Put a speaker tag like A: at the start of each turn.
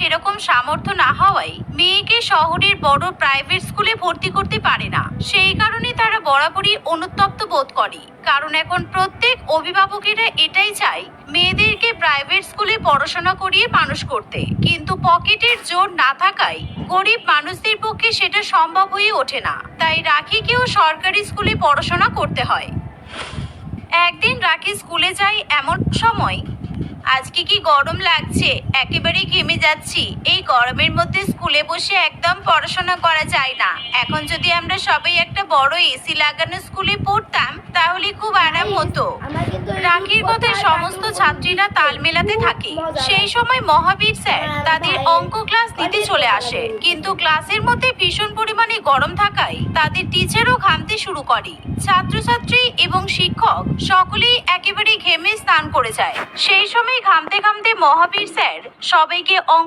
A: সেরকম সামর্থ্য না হওয়ায় মেয়েকে শহরের বড় প্রাইভেট স্কুলে ভর্তি করতে পারে না। সেই কারণে তারা বরাবরই অনুতপ্ত বোধ করে, কারণ এখন প্রত্যেক অভিভাবকেরা এটাই চায় মেয়েদেরকে প্রাইভেট স্কুলে পড়াশোনা করিয়ে মানুষ করতে, কিন্তু পকেটের জোর না থাকায় গরিব মানুষদের পক্ষে সেটা সম্ভব হয়ে ওঠে না। তাই রাখিকেও সরকারি স্কুলে পড়াশোনা করতে হয়। একদিন রাখি স্কুলে যায় এমন সময়, আজকে কি গরম লাগছে, একেবারে ঘেমে যাচ্ছি। এই গরমের মধ্যে স্কুলে বসে একদম পড়াশোনা করা যায় না। এখন যদি আমরা সবাই একটা বড় এসি লাগানো স্কুলে পড়তাম তাহলে খুব আরাম হতো। রাখির কথায় সমস্ত ছাত্রীরা তাল মেলাতে থাকে। সেই সময় মহাবীর স্যার তাদের অঙ্ক ক্লাস নিতে চলে আসে, কিন্তু ক্লাসের মধ্যে ভীষণ পরিমাণে গরম থাকায় তাদের টিচারও ঘামতে শুরু করে। ছাত্রছাত্রী এবং শিক্ষক সকলেই একেবারে ঘেমে স্নান করে যায়। সেই সময় ঘামতে ঘামতে মহাবীর স্যার সবাইকে অঙ্ক